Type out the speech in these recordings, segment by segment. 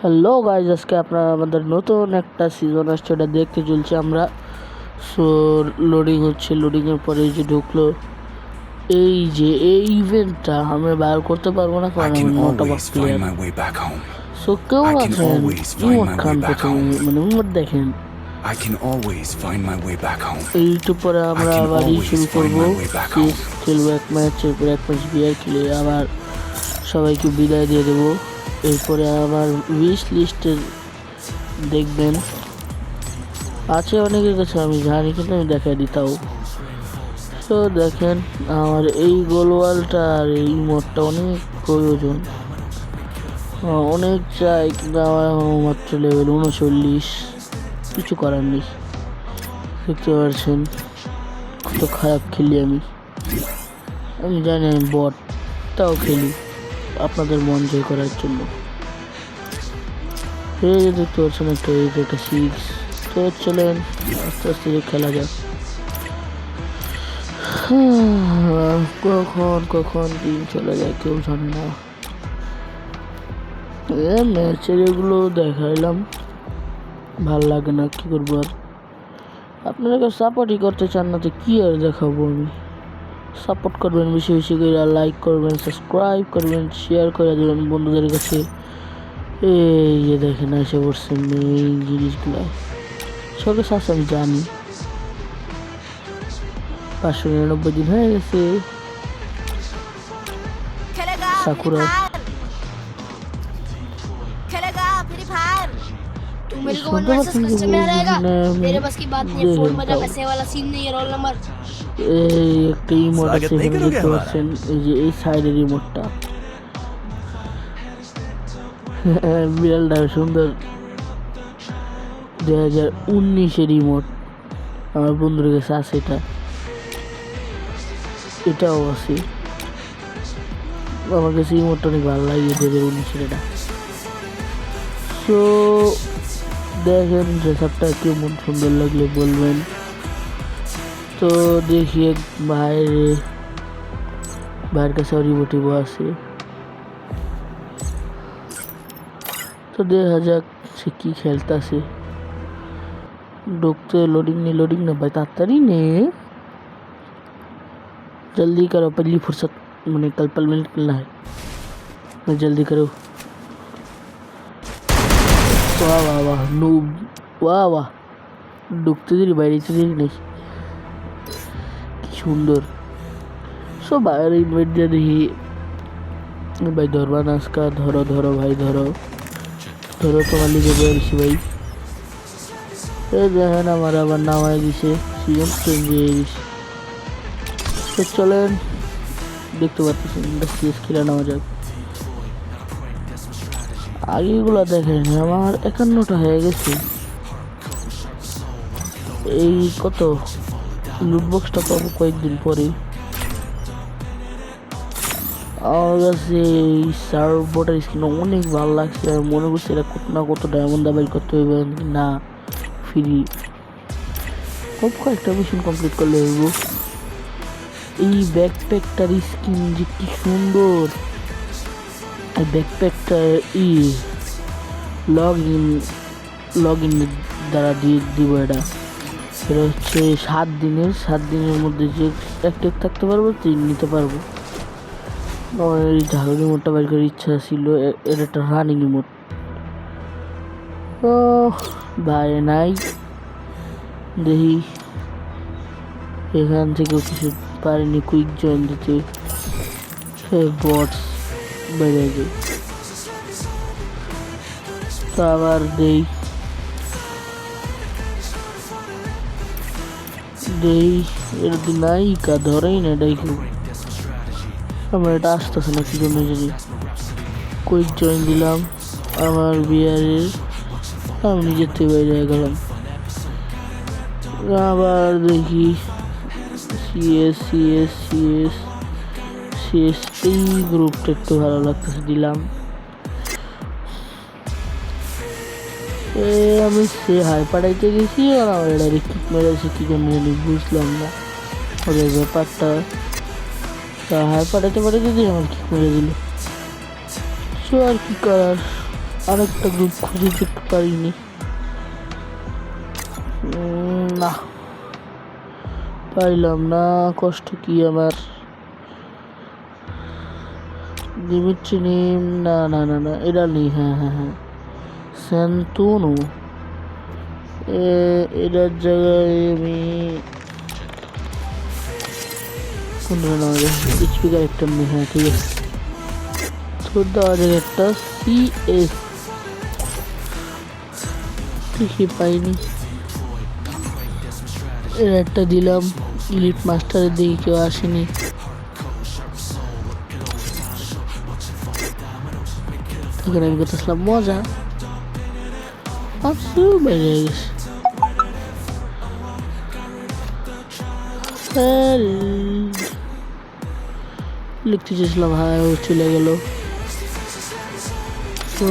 Hello guys, আজকে আপনারা আমাদের নতুন একটা সিজন আসছে, ওটা দেখতে চলছে আমরা। সো লোডিং হচ্ছে, লোডিংয়ের পরে এই যে ঢুকলো, এই যে এই ইভেন্টটা আমি বার করতে পারবো না কারণ আমি নট অফ প্লেয়ার। সো কেউ আছেন ইমোট খান, প্রথমে মানে ইমোট দেখেন। এইটু পরে আমরা আবারই শুরু করবো, খেলবো এক ম্যাচ, এরপরে এক ম্যাচ বিয়ার খেলে আবার সবাইকে বিদায় দিয়ে দেবো। এরপরে আমার উইশ লিস্টে দেখবেন আছে অনেকের কাছে, আমি জানি কিন্তু আমি দেখাই দিতাও। তো দেখেন আমার এই গোলওয়ালটা আর এই মোডটা অনেক প্রয়োজন, অনেক চাই, কিন্তু আমার মাত্র লেভেল 39, কিছু করার নেই। দেখতে পাচ্ছেন কত খারাপ খেলি আমি জানি আমি বটটাও খেলি আপনাদের মন জয় করার জন্য। দেখতে পাচ্ছেন একটা 8 একটা 6। তো চলেন আস্তে আস্তে খেলা যাক। কখন দিন চলে যায় কেউ জানে না। ম্যাচের এগুলো দেখাইলাম, ভাল লাগে না, কি করবো আর। আপনারা কেউ সাপোর্টই করতে চান না তো কি আর দেখাবো আমি। সাপোর্ট করবেন বেশি বেশি করে, লাইক করবেন, সাবস্ক্রাইব করবেন, শেয়ার করে দেবেন বন্ধুদের কাছে। এই যে দেখেন এসে পড়ছেন এই জিনিসগুলো সবে শ্বাস আমি জানি। 599 দিন হয়ে গেছে সাকুরা। এই একটা ইমোট আছে এখানে দেখতে পাচ্ছেন, এই যে এই সাইডের ইমোটটা বিড়ালটা সুন্দর। 2019-এর ইমোট আমার বন্ধুর কাছে আছে, এটাও আছে আমার কাছে। ইমোটটা অনেক ভালো লাগে 2019-এর এটা। তো দেখেন ড্রেসআপটা কেমন সুন্দর লাগলে বলবেন। তো দেখি এক ভাইয়ের কাছে রিমোটিভ আছে, তো দেখা যাক সে কি খেলতেছে। ঢুকতে लोडिंग ना भाई, ताड़ाताड़ी ने जल्दी करो, पहली फुर्सत मैंने कल पल में निकलना है, मैं जल्दी करो। वाह वाह वाह नूब, वाह वाह ঢুকতে দেরি বাইরেতে দেরি নেই, কি সুন্দর। সব বাইরে ইনভাইট দিয়ে দেখি ভাই ধরবা নাচকা, ধরো ধরো ভাই ধরো ধরো, তোমার লিগে বলছি ভাই। দেখেন আমার আবার নামায় দিছে, সিজন চেঞ্জ হয়ে গেছে। তো চলেন দেখতে পাচ্ছেন সিএস খেলা নেওয়া যাক। আগেগুলো দেখেন আমার 51টা হয়ে গেছে। এই কত লুটবক্সটা পাবো কয়েকদিন পরে। আমার কাছে এই সার্ভবোর্ডের স্কিন অনেক ভালো লাগছে, আমি মনে করছি এটা কত না কত ডায়মন্ড দাবাই করতে হইবে না, ফ্রি খুব কয়েকটা মিশন কমপ্লিট করলে হইব। এই ব্যাকপ্যাকটার স্কিন যে কি সুন্দর, এই ব্যাকপ্যাকটা লগ ইন দ্বারা দিয়ে দিব। এটা হচ্ছে 7 দিনের মধ্যে যে অ্যাক্টিভ থাকতে পারবো নিতে পারবো। আমার এই ঝাড়ু রিমোটটা বের করার ইচ্ছা ছিল, এর একটা রানিং রিমোট। ও ভাই নাই, দেখি এখান থেকেও কিছু পারিনি কুইক জয়েন দিতে, বটস বেড়ে যায়। তো আবার দেই এরকম নাই কা ধরেই না, এটাই খুব আমার এটা আসতেছে না কি জন্য জানি। কুইক জয়েন দিলাম আমার বিয়ারের, আমি নিজের থেকে বাইরে গেলাম। আবার দেখি সিএস এই গ্রুপটা একটু ভালো লাগতেছে, দিলাম। আমি সে হাই পাঠাইতে গেছি আর আমার এটা কিক মেরেছে কি জন্য জানি, বুঝলাম না ওদের ব্যাপারটা। তা হাই পাঠাইতে দিয়ে আমার কিক মেরে দিল। সো আর কি করার, আরেকটা গ্রুপ খুঁজে দেখতে পারিনি। না পাইলাম না, কষ্ট কি আমার। দিমিত্রি নেম, না না না না, এটা নেই। হ্যাঁ হ্যাঁ হ্যাঁ, স্যান্তনু। এটার জায়গায় আমি কোন এইচপি ক্যারেক্টার নেই। হ্যাঁ ঠিক আছে, তোর দেওয়া জায়গায় একটা সিএস ঠিকই পাইনি। এর একটা দিলাম, ইলিট মাস্টারের দিকে কেউ আসেনি। তখন আমি করতেছিলাম মজা, বেড়ে গেছে। লিখতে চেয়েছিলাম, হ্যাঁ ও চলে গেল। তো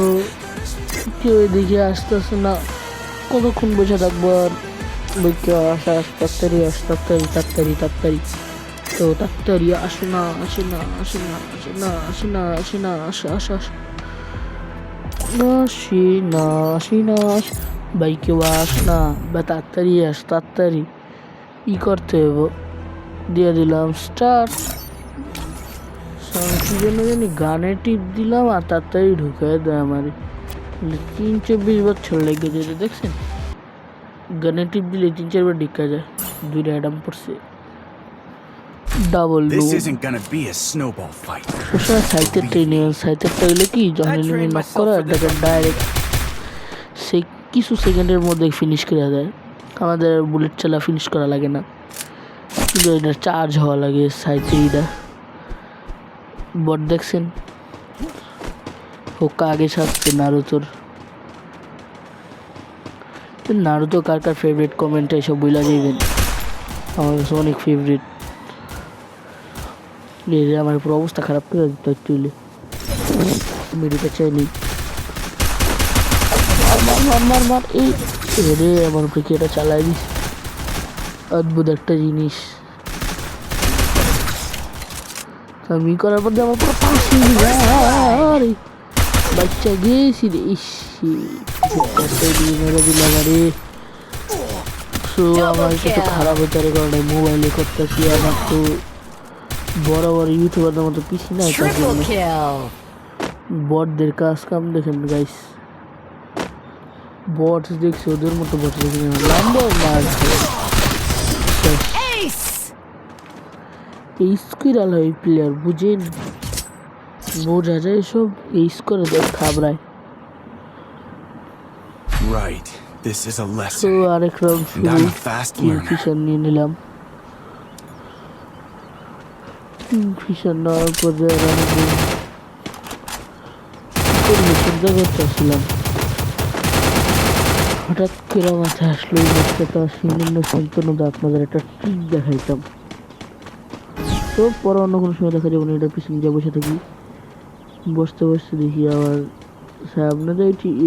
কেউ এদিকে আসতেছে না, কতক্ষণ বসে থাকবো আর। কেউ আসা তাড়াতাড়ি আস, তাড়াতাড়ি তাড়াতাড়ি তাড়াতাড়ি। তো তাড়াতাড়ি আসে না, আসে না, আসে না, আসে না, আসে না, আসে না, আসে আসে আসে আসি না, আসি না, ভাই কেউ আস না, বা তাড়াতাড়ি আস, তাড়াতাড়ি ই করতে হবে। দিয়ে দিলাম স্টার্ট। কি জন্য জানি গানে টিপ দিলাম আর তাড়াতাড়ি ঢুকে দেয় আমার। 3-24 বছর লেগে যেতে দেখছেন, গানে টিপ দিলে 3-4 বার ঢুকা যায়। 2টা অ্যাডাম পড়ছে, ডাবল সাইটের ট্রেনে। সাইটের ট্রেনে কি যখন এনিমি নক করা এটাকে ডাইরেক্ট সে কিছু সেকেন্ডের মধ্যে ফিনিশ করে দেয়। আমাদের বুলেট চালা ফিনিশ করা লাগে না, কিন্তু এটা চার্জ হওয়া লাগে সাইটে। এটা বট দেখছেন, হোকা আগে ছাড়ছে নারুতোর। নারুতো কার কার ফেভারিট কমেন্টে এসব বইলা যাইবেন, আমার কাছে অনেক ফেভারিট। আমার পুরো অবস্থা খারাপ করে দিত একটু মেডিটা চাইনি। মার এই রে, আমার উপরে কি এটা চালাই দিস, অদ্ভুত একটা জিনিস। আমি করার পর আমার পুরো পাশে বাচ্চা গেছি রে। মেরে দিলাম আরে। সো আমার একটু খারাপ হতে পারে, কারণ মোবাইলে করতেছি। আমার তো বড় বড় ইউটিউবারদের মতো পিসি নাই, তার জন্য বটদের কাজ কাম দেখেন গাইস। বট দেখছি, ওদের মতো বট দেখি এই স্কুইরাল হয় প্লেয়ার, বুঝেন, বোঝা যায় সব এই স্কোরে দেখ খাবরায়। তো আরেক রাউন্ড কিংফিশার নিয়ে নিলাম। কিংফিশার নেওয়ার পর চিন্তা করতেছিলাম, হঠাৎ করে মাথায় আসলো এই বাচ্চাটা সিংহ সন্তান, আপনাদের একটা ট্রিক দেখাইতাম। তো পরে অন্য কোনো সময় দেখা যাবে না, এটা পিছনে যা বসে থাকি। বসতে বসতে দেখি আবার সামনে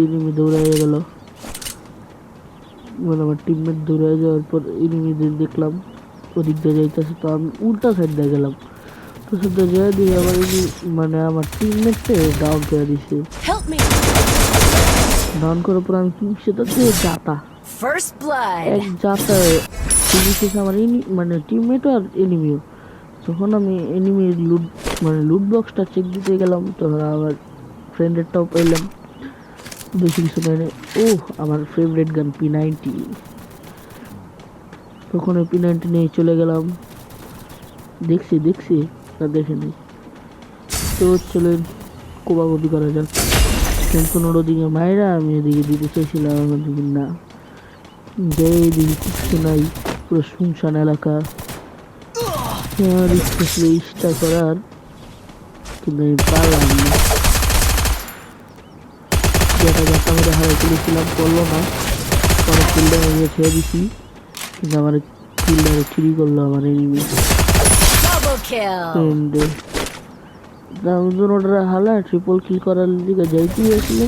এনিমি দৌড়াই গেল। মানে আমার টিমমেট দৌড়ে যাওয়ার পর এনিমিদের দেখলাম ওদিক দিয়ে যাইতেছে, তো আমি উল্টা সাইড দিয়ে গেলাম। তো সেটা যাই দিয়ে আবার মানে আমার টিমমেটকে ডাউন করে দিছে। ডাউন করার পর আমি কি সেটা জাতা এক জাতা আমার মানে টিমমেট আর এনিমিও। যখন আমি এনিমির লুট বক্সটা চেক দিতে গেলাম, তখন আমার ফ্রেন্ডেরটাও পাইলাম। বেশি কিছু নেই। ও আমার ফেভারিট গান P90। তখন ওই P90 নিয়ে চলে গেলাম। দেখছি তা দেখেনি। তো চলে কোবাকবি করা যাক। কোনো ওদিকে মায়েরা, আমি এদিকে দিতে চাইছিলাম, আমার দিকে না যে এদিকে কিছু নাই, পুরো শুনশান এলাকা। ইচ্ছা ছিল ইচ্ছা করার, কিন্তু আমি পারলাম না। যেটা মধ্যে হারাই তুলেছিলাম, করলো না। পরে ফিল্ডার আমি ছেড়ে দিছি, কিন্তু আমার ফিল্ডারে চুরি করলো আমার এনিমি। ওটা হালা ট্রিপল কিল করার দিকে যাইতেই আসলে,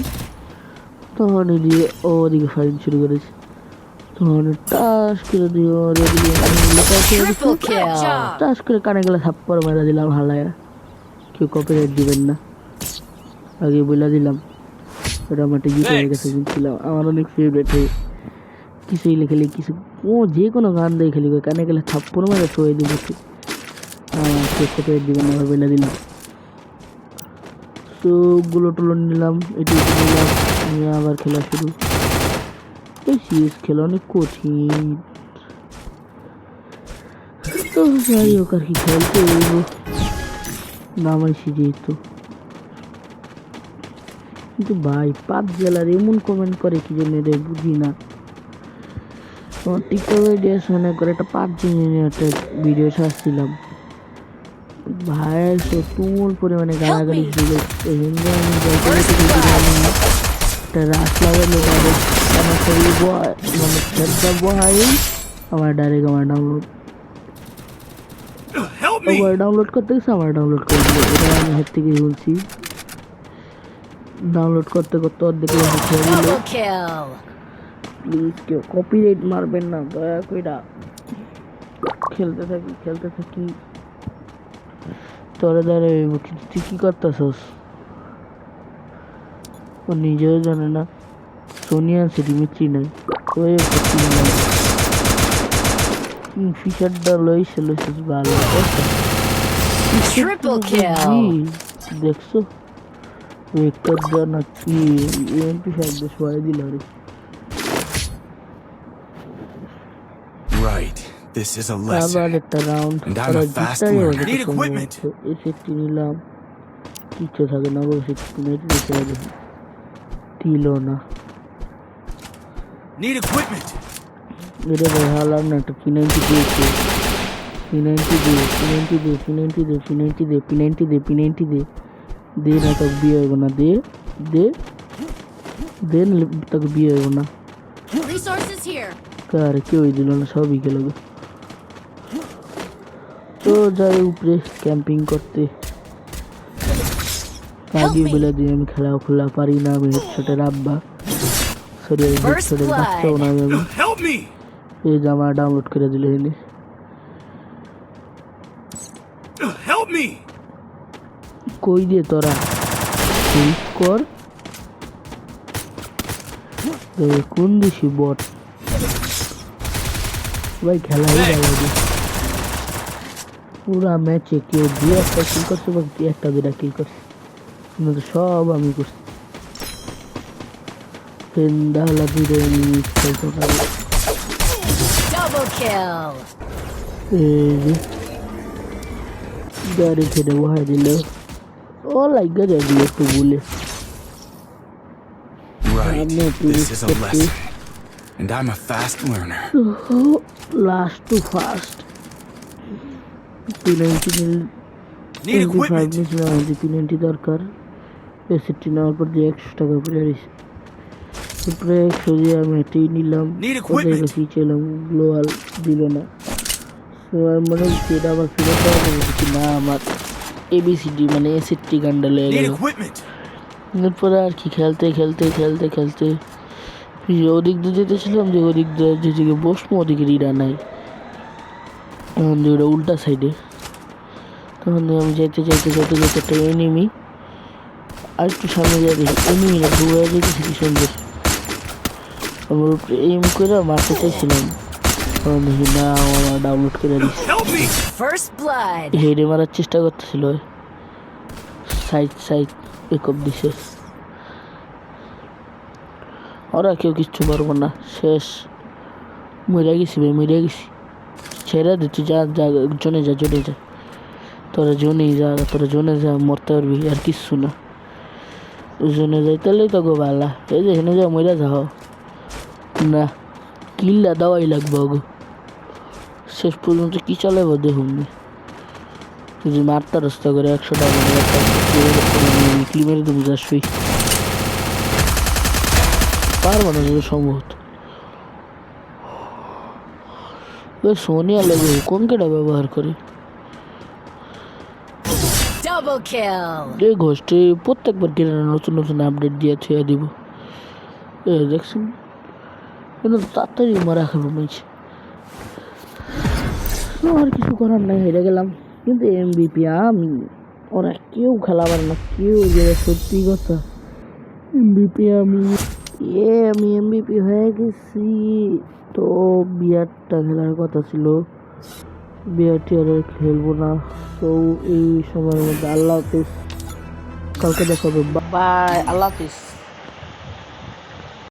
তখন এদিকে ও ওদিকে ফাইন শুরু করেছে। তখন টাস করে দিয়ে টাস করে কানে গেলে থাপ্পড় মেরা দিলাম হালায়া। কেউ কপিরাইট দিবেন না, আগে বলে দিলাম। ওটা আমার একটা ইউটিউবের কাছে কিনছিলাম, আমার অনেক ফেভারিট। কিছু খেলে কিছু ও যে কোনো গান দিয়ে খেলি কানে গেলে থাপ্পড় মেরে শোয়ে দেবো। শেষ করতে দিবেন না বেলা দিলাম। তো গুলো টুলো নিলাম, এটি নিলাম, নিয়ে আবার খেলা শুরু। এই সিএস খেলা অনেক কঠিন। তো যাই হোক আর কি, খেলতে নামাইছি যেহেতু। কিন্তু ভাই পাঁচ জেলার এমন কমেন্ট করে কি জন্য এদের বুঝি না। আমার টিকটক আইডিয়া মনে করে একটা 5 দিন একটা ভিডিও ছাড়ছিলাম, ভাই সে তুমুল পরিমাণে গালাগালি শুরু করছে। হিন্দু আমি একটা রাস লাগালো আমার শরীর মানে খেলটা বহাই আমার ডাইরেক্ট আমার ডাউনলোড করতে গেছে, আমার ডাউনলোড করে দিল। এটা আমি হেড থেকে বলছি, ডাউনলোড করতে করতে অর্ধেক প্লিজ কেউ কপিরাইট মারবেন না দয়া কইরা। খেলতে থাকি তোরা দাঁড়াবে তুই কি করতেছস? ও নিজেও জানে না সোনিয়া আছে ডিমিত্রি নাই। ওই ফিশারটা লইছিস ভালো দেখছো একটা জানা কি এমপি সাহেব সবাই দিল রে। Right, this is a lesson. আবার একটা round And I'm a fast learner. Need equipment. এসেটি নিলাম, কিচ্ছু থাকে না গো, দিল না। Need equipment. এটা ভাই হালার না, একটা P90 দিয়েছে। P90 দে না তাকে বিয়ে হইব না, দে তাকে বিয়ে হইব না। কার কেউই দিল না, সবই গেল। তো যাই উপরে ক্যাম্পিং করতে। আগে বলে দিয়ে আমি খেলা পারি না, আমি হেডশটের আব্বা, সরি হেডশটের বাচ্চাও না আমি। এই জামা ডাউনলোড করে দিলে এনে কই দিয়ে তোরা কর কোন দেশি বট ভাই খেলাই লাগে পুরা ম্যাচে কেউ দিয়ে একটা কিল করছে বা একটা দুটা কিল করছে, কিন্তু সব আমি করছি। ফেন্দালা দিয়ে খেলতে পারি। গাড়ি খেটে বহাই দিল, ও লাগা যাবি একটু বলে। Right, this is a lesson. And I'm a fast learner. Last to fast. Need equipment. P90 দরকার। এসিটি নেওয়ার পর দিয়ে 100 টাকা করে দিয়েছি। তারপরে 100 দিয়ে আমি এটাই নিলাম, কোথায় গেছি ছিলাম, গ্লোয়াল দিল না। মনে হচ্ছে এটা আবার ফিরে পাওয়া যাবে না, আমার এবিসিডি মানে এসিটি গান্ডা লেগে গেল। এরপরে আর কি খেলতে ওদিক দিয়ে যেতেছিলাম, যে ওদিক দিয়ে যেদিকে বসবো ওদিকে রিডা নাই, ওটা উল্টা সাইডে। তখন আমি যেতে একটা এনিমি, আর একটু সামনে যাই দেখি এনিমিরা দৌড়ে যেতেছি কি সুন্দর, আমার উপরে এম করে মারতে চাইছিলাম, দেখি না আমার ডাউনলোড করে দিচ্ছি। হেডে মারার চেষ্টা করতেছিল, সাইড পিকআপ দিছে। ওরা কেউ কিচ্ছু পারবো না, শেষ। মরে গেছি, ছেড়ে দে, তুই যা জনে যা তোরা জনে যা মরতে পারবি, আর কিচ্ছু না। জনে যাই তাহলেই তো গো ভালা, এই যে এখানে যা মরে যাও না, কিল্লা দেওয়াই লাগবে গো। শেষ পর্যন্ত কি চালাবো দেখুন, যদি মারতে রাস্তা করে 100 টাকা ক্লিমের তো বুঝাসই পারবো না যদি সম্ভবত। সোনিয়া লাগে কোন কেটা ব্যবহার করে এই ঘোষটি প্রত্যেকবার কিনে নতুন আপডেট দিয়ে ছুঁয়ে দিব। দেখছেন কিন্তু তাড়াতাড়ি মারা খাবো মাইছে, আর কিছু করার নাই, হেরে গেলাম। কিন্তু এমবিপি আমি, ওরা কেউ খেলা পারে না, কেউ, যেটা সত্যি কথা এমবিপি আমি এমবিপি হয়ে গেছি। তো বিয়ারটা খেলার কথা ছিল, বিয়ারটি আর খেলবো না। তো এই সময়ের মধ্যে আল্লাহ হাফিজ, কালকে দেখা হবে, বাই, আল্লাহ হাফিজ।